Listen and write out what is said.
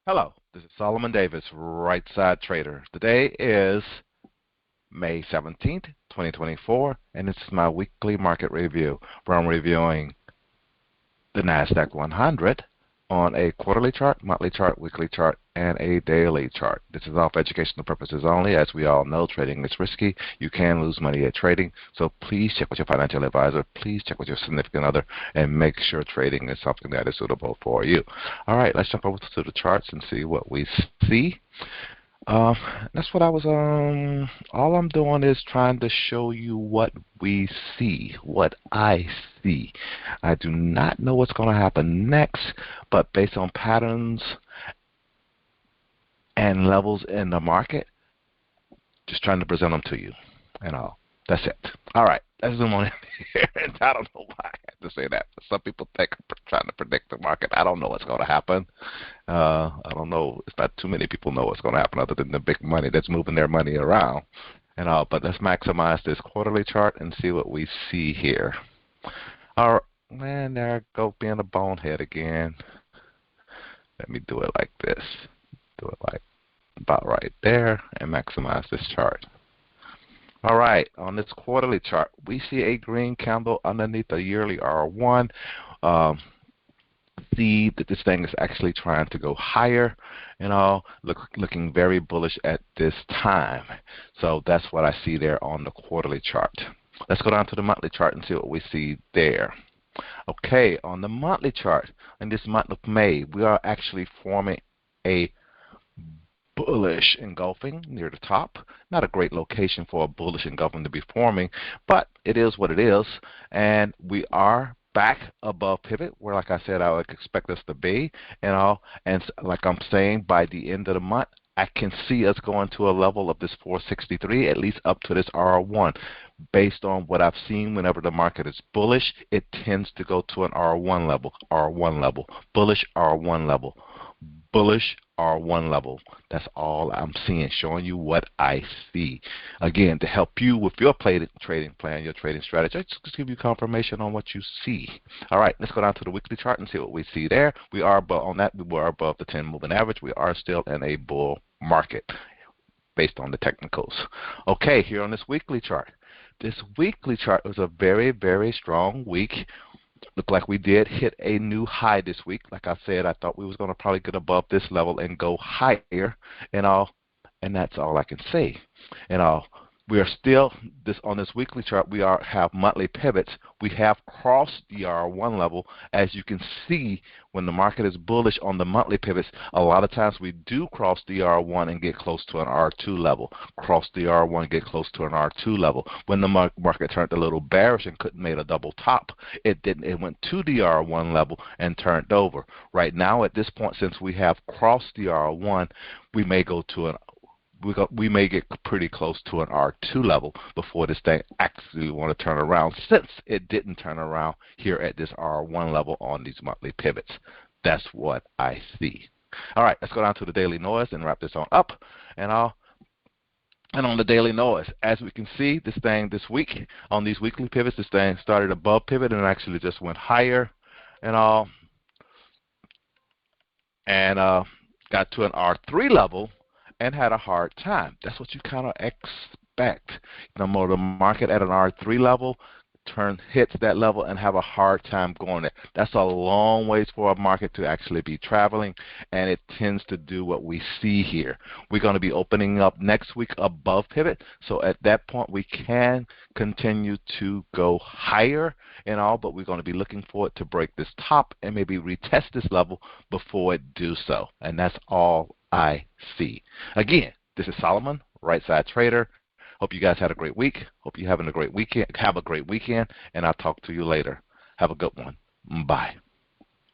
Hello, this is Solomon Davis, Right Side Trader. Today is May 17th, 2024, and this is my weekly market review where I'm reviewing the NASDAQ 100 on a quarterly chart, monthly chart, weekly chart, and a daily chart. This is all for educational purposes only. As we all know, trading is risky. You can lose money at trading, so please check with your financial advisor. Please check with your significant other and make sure trading is something that is suitable for you. All right, let's jump over to the charts and see what we see. That's what I was, all I'm doing is trying to show you what we see, what I see. I do not know what's going to happen next, but based on patterns and levels in the market, just trying to present them to you and all. That's it. All right, let's zoom on in here. And I don't know why I have to say that. Some people think I'm trying to predict the market. I don't know what's going to happen. I don't know. It's not too many people know what's going to happen other than the big money that's moving their money around and all. But let's maximize this quarterly chart and see what we see here. All right, man, there I go being a bonehead again. Let me do it like this. Do it like about right there and maximize this chart. All right, on this quarterly chart, we see a green candle underneath the yearly R1. See that this thing is actually trying to go higher and all, looking very bullish at this time. So that's what I see there on the quarterly chart. Let's go down to the monthly chart and see what we see there. Okay, on the monthly chart, in this month of May, we are actually forming a bullish engulfing near the top. Not a great location for a bullish engulfing to be forming, but it is what it is. And we are back above pivot where, like I said, I would expect us to be and all. And like I'm saying, by the end of the month, I can see us going to a level of this 463, at least up to this R1. Based on what I've seen, whenever the market is bullish, it tends to go to an R1 level, bullish R1 level, bullish R1 level. That's all I'm seeing, showing you what I see. Again, to help you with your trading plan, your trading strategy, I just give you confirmation on what you see. All right, let's go down to the weekly chart and see what we see there. We are above, on that, we were above the 10 moving average. We are still in a bull market based on the technicals. Okay, here on this weekly chart. This weekly chart was a very, very strong week. Looked like we did hit a new high this week. Like I said, I thought we was going to probably get above this level and go higher and all, and that's all I can say. And all, we are still on this weekly chart. We have monthly pivots. We have crossed the R1 level. As you can see, when the market is bullish on the monthly pivots, a lot of times we do cross the R1 and get close to an R2 level. Cross the R1, get close to an R2 level. When the market turned a little bearish and couldn't make a double top, it didn't. It went to the R1 level and turned over. Right now, at this point, since we have crossed the R1, we may go to an we may get pretty close to an R2 level before this thing actually want to turn around, since it didn't turn around here at this R1 level on these monthly pivots. That's what I see. All right, let's go down to the daily noise and wrap this on up. And on the daily noise, as we can see, this thing this week, on these weekly pivots, this thing started above pivot and actually just went higher and all, and got to an R3 level and had a hard time. That's what you kind of expect. The more the market at an R3 level hits that level and have a hard time going there. That's a long ways for a market to actually be traveling, and it tends to do what we see here. We're going to be opening up next week above pivot, so at that point we can continue to go higher and all, but we're going to be looking for it to break this top and maybe retest this level before it do so, and that's all I see. Again, this is Solomon, Right Side Trader. Hope you guys had a great week. Hope you're having a great weekend. Have a great weekend, and I'll talk to you later. Have a good one. Bye.